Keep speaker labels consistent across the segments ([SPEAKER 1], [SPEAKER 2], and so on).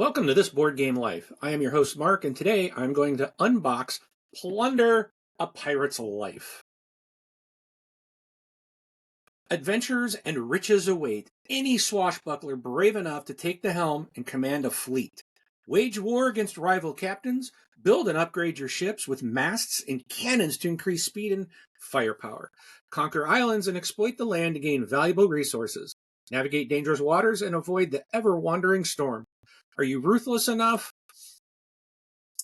[SPEAKER 1] Welcome to This Board Game Life. I am your host, Mark, and today I'm going to unbox Plunder, A Pirate's Life. Adventures and riches await any swashbuckler brave enough to take the helm and command a fleet. Wage war against rival captains, build and upgrade your ships with masts and cannons to increase speed and firepower. Conquer islands and exploit the land to gain valuable resources. Navigate dangerous waters and avoid the ever-wandering storm. Are you ruthless enough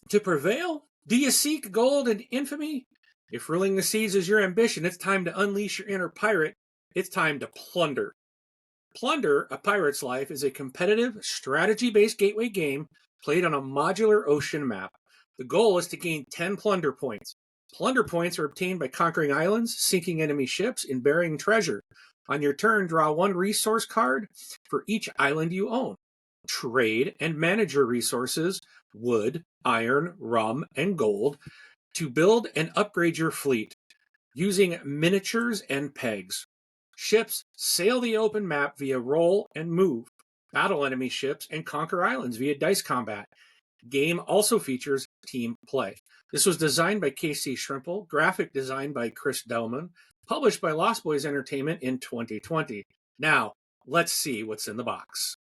[SPEAKER 1] to prevail? Do you seek gold and infamy? If ruling the seas is your ambition, it's time to unleash your inner pirate. It's time to plunder. Plunder, A Pirate's Life is a competitive, strategy-based gateway game played on a modular ocean map. The goal is to gain 10 plunder points. Plunder points are obtained by conquering islands, sinking enemy ships, and burying treasure. On your turn, draw one resource card for each island you own. Trade and manage your resources, wood, iron, rum, and gold, to build and upgrade your fleet using miniatures and pegs. Ships sail the open map via roll and move, battle enemy ships, and conquer islands via dice combat. Game also features team play. This was designed by KC Shrimple, graphic design by Chris Delman, published by Lost Boys Entertainment in 2020. Now, let's see what's in the box.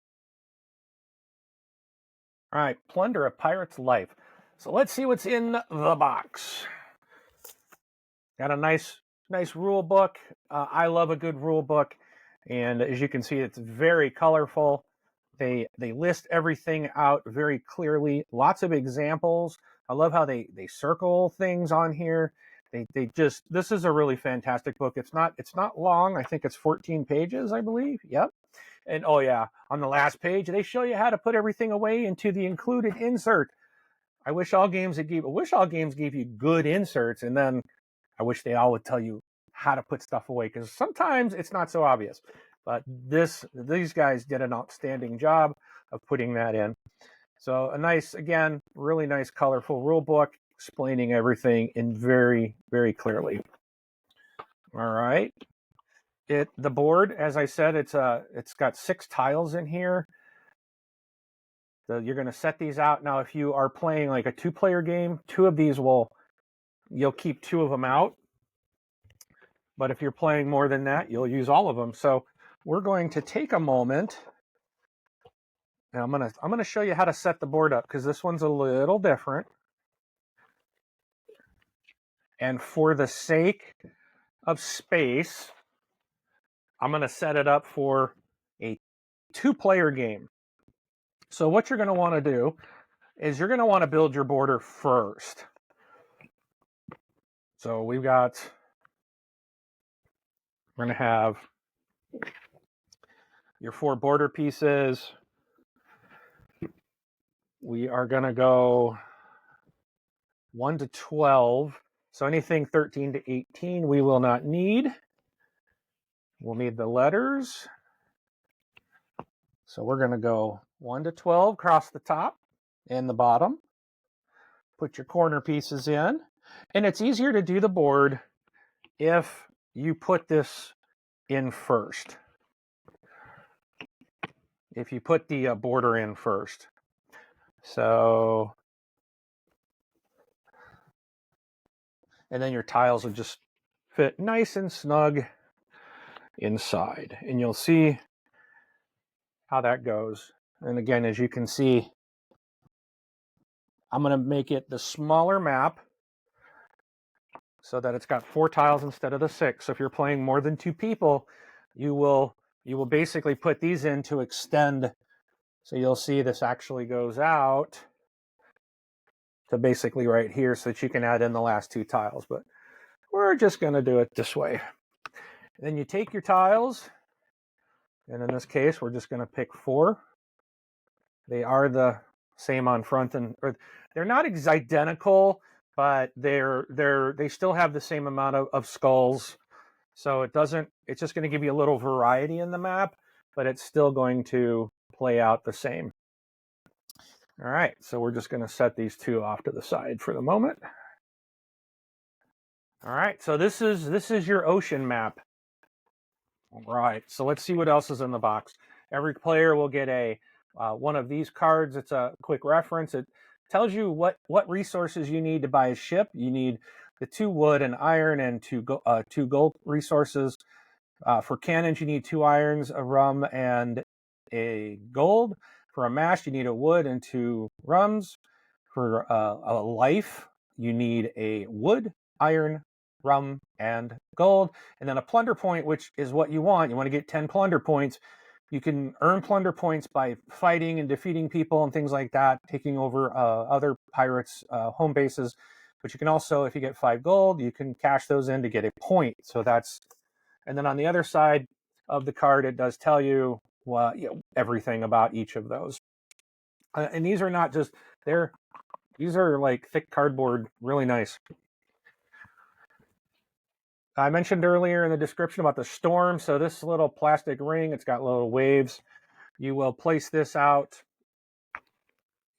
[SPEAKER 1] All right, Plunder, A Pirate's Life. So let's see what's in the box. Got a nice rule book. I love a good rule book, and as you can see, it's very colorful. They list everything out very clearly. Lots of examples. I love how they circle things on here. This is a really fantastic book. It's not long. I think it's 14 pages, I believe. Yep. And oh yeah, on the last page, they show you how to put everything away into the included insert. I wish all games gave you good inserts, and then I wish they all would tell you how to put stuff away, because sometimes it's not so obvious. But these guys did an outstanding job of putting that in. So a nice, again, really nice, colorful rule book explaining everything in very, very clearly. All right. The board, as I said, it's got 6 tiles in here. So you're going to set these out. Now, if you are playing like a 2-player game, 2 of these you'll keep 2 of them out. But if you're playing more than that, you'll use all of them. So we're going to take a moment, and I'm going to show you how to set the board up, because this one's a little different. And for the sake of space, I'm going to set it up for a 2-player game. So what you're going to want to do is you're going to want to build your border first. So we're going to have your 4 border pieces. We are going to go 1 to 12. So anything 13 to 18 we will not need. We'll need the letters. So we're going to go 1 to 12 across the top and the bottom. Put your corner pieces in. And it's easier to do the board if you put this in first. If you put the border in first. So, and then your tiles will just fit nice and snug inside. And you'll see how that goes. And again, as you can see, I'm going to make it the smaller map so that it's got 4 tiles instead of the 6. So if you're playing more than 2 people, you will basically put these in to extend. So you'll see this actually goes out to basically right here, so that you can add in the last 2 tiles. But we're just going to do it this way. And then you take your tiles, and in this case, we're just going to pick 4. They are the same on front, or they're not identical, but they still have the same amount of skulls. So it's just going to give you a little variety in the map, but it's still going to play out the same. All right, so we're just going to set these 2 off to the side for the moment. All right, so this is your ocean map. All right, so let's see what else is in the box. Every player will get a one of these cards. It's a quick reference. It tells you what resources you need to buy a ship. You need the 2 wood and iron and 2 gold resources. For cannons, you need 2 irons, a rum, and a gold. For a mast, you need a wood and 2 rums. For a life, you need a wood, iron, rum, and gold. And then a plunder point, which is what you want. You want to get 10 plunder points. You can earn plunder points by fighting and defeating people and things like that, taking over other pirates' home bases. But you can also, if you get 5 gold, you can cash those in to get a point. So that's, and then on the other side of the card, it does tell you, well, everything about each of those. And these are not just, these are like thick cardboard, really nice. I mentioned earlier in the description about the storm. So this little plastic ring, it's got little waves. You will place this out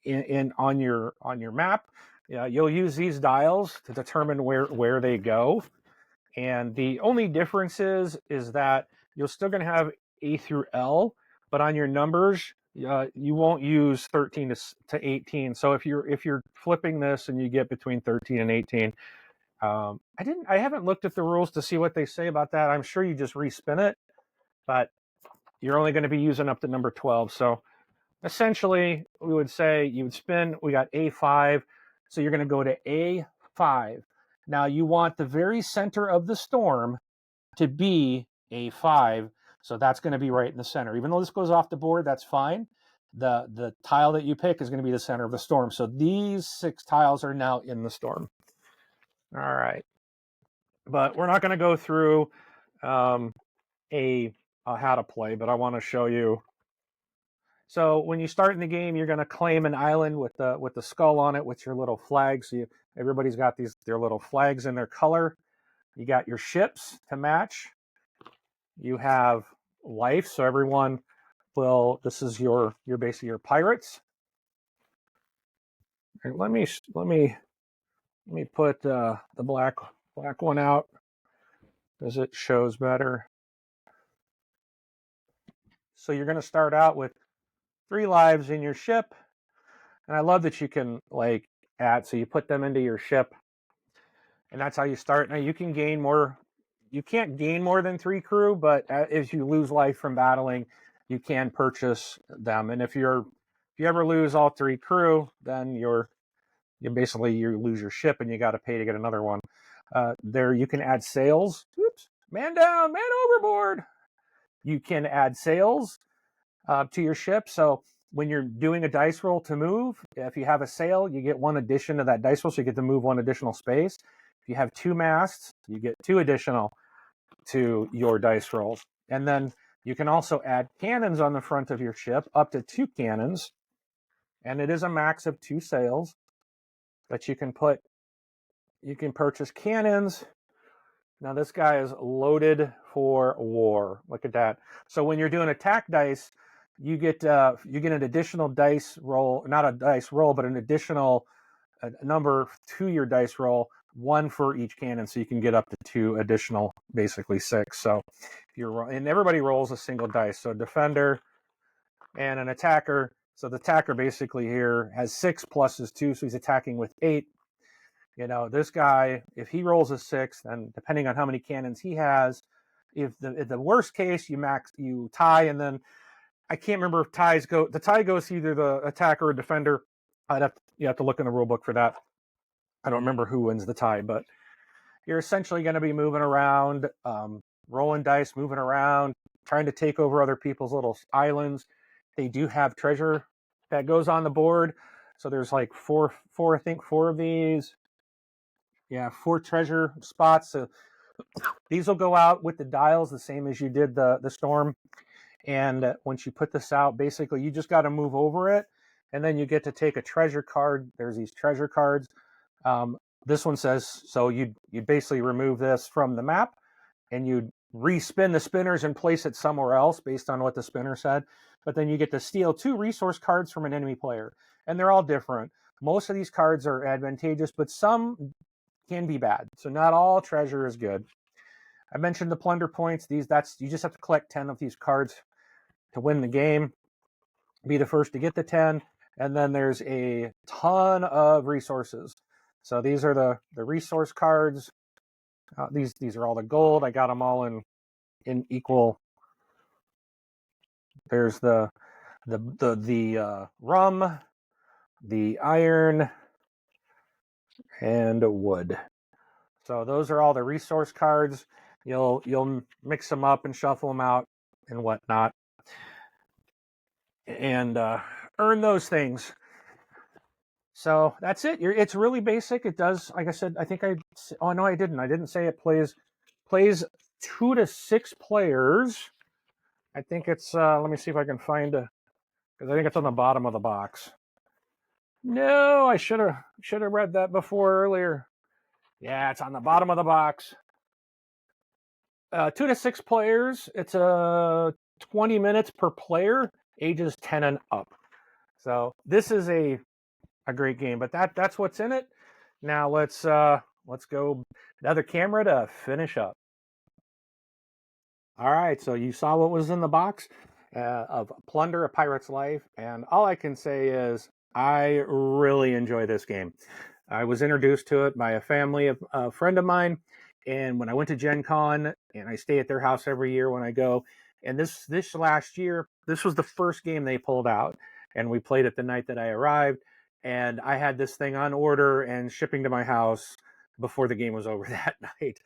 [SPEAKER 1] on your map. You'll use these dials to determine where they go. And the only difference is that you're still going to have A through L, but on your numbers, you won't use 13 to 18. So if you're flipping this and you get between 13 and 18, I haven't looked at the rules to see what they say about that. I'm sure you just respin it, but you're only going to be using up to number 12. So essentially, we would say you would spin. We got A5, so you're going to go to A5. Now you want the very center of the storm to be A5, so that's going to be right in the center. Even though this goes off the board, that's fine. The tile that you pick is going to be the center of the storm. So these 6 tiles are now in the storm. All right, but we're not going to go through how to play, but I want to show you. So when you start in the game, you're going to claim an island with the skull on it with your little flags. So everybody's got their little flags in their color. You got your ships to match. You have life, so everyone will. This is your basically your pirates. Right, let me put the black one out because it shows better. So you're going to start out with 3 lives in your ship, and I love that you can like add. So you put them into your ship, and that's how you start. Now you can gain more. You can't gain more than 3 crew, but if you lose life from battling, you can purchase them. And if you ever lose all 3 crew, then you lose your ship and you got to pay to get another one. There you can add sails. Oops, man down, man overboard. You can add sails to your ship. So when you're doing a dice roll to move, if you have a sail, you get 1 addition to that dice roll, so you get to move 1 additional space. If you have 2 masts, you get 2 additional to your dice rolls. And then you can also add cannons on the front of your ship, up to 2 cannons. And it is a max of 2 sails that you can purchase cannons. Now this guy is loaded for war. Look at that. So when you're doing attack dice, you get an additional dice roll, not a dice roll, but an additional number to your dice roll, 1 for each cannon, so you can get up to 2 additional, basically 6. So and everybody rolls a single dice. So defender and an attacker. So the attacker basically here has 6 plus his 2, so he's attacking with 8. This guy, if he rolls a 6, then depending on how many cannons he has, if the worst case you tie, and then I can't remember if ties go. The tie goes to either the attacker or defender. You have to look in the rule book for that. I don't remember who wins the tie, but you're essentially going to be moving around, rolling dice, moving around, trying to take over other people's little islands. They do have treasure that goes on the board. So there's like four of these. Yeah, 4 treasure spots. So these will go out with the dials the same as you did the storm. And once you put this out, basically you just got to move over it, and then you get to take a treasure card. There's these treasure cards. This one says, so you basically remove this from the map, and you respin the spinners and place it somewhere else based on what the spinner said. But then you get to steal 2 resource cards from an enemy player, and they're all different. Most of these cards are advantageous, but some can be bad. So not all treasure is good. I mentioned the plunder points. You just have to collect 10 of these cards to win the game. be the first to get the 10. And then there's a ton of resources. So these are the resource cards. These are all the gold. I got them all in equal. There's the rum, the iron, and wood. So those are all the resource cards. You'll mix them up and shuffle them out and whatnot, and earn those things. So that's it. It's really basic. It does, like I said, I think oh no, I didn't. I didn't say it plays 2 to 6 players. I think it's let me see if I can find because I think it's on the bottom of the box. No, I should have read that before earlier. Yeah, it's on the bottom of the box. 2 to 6 players. It's 20 minutes per player, ages 10 and up. So this is a great game. But that's what's in it. Now let's go another camera to finish up. All right, so you saw what was in the box of Plunder: A Pirate's Life, and all I can say is I really enjoy this game. I was introduced to it by a friend of mine, and when I went to Gen Con, and I stay at their house every year when I go, and this last year, this was the first game they pulled out, and we played it the night that I arrived, and I had this thing on order and shipping to my house before the game was over that night.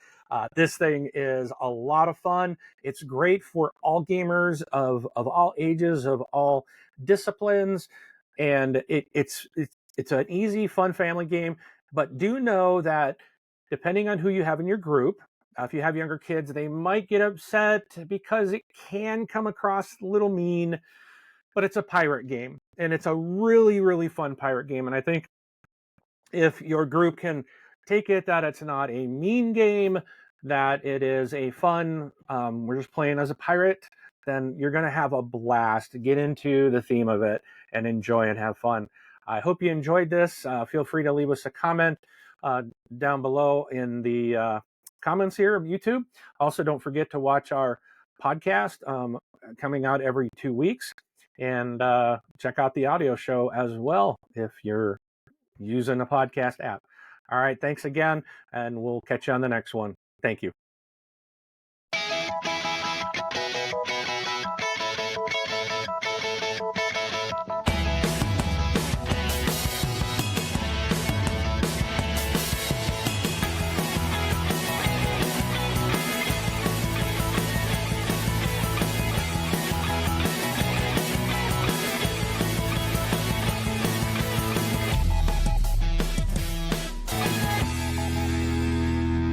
[SPEAKER 1] This thing is a lot of fun. It's great for all gamers of all ages, of all disciplines, and it's an easy, fun family game. But do know that depending on who you have in your group, if you have younger kids, they might get upset because it can come across a little mean. But it's a pirate game, and it's a really, really fun pirate game. And I think if your group can take it that it's not a mean game, that it is a fun, we're just playing as a pirate, then you're going to have a blast. Get into the theme of it and enjoy and have fun. I hope you enjoyed this. Feel free to leave us a comment down below in the comments here of YouTube. Also, don't forget to watch our podcast coming out every 2 weeks, and check out the audio show as well if you're using a podcast app. All right, thanks again, and we'll catch you on the next one. Thank you.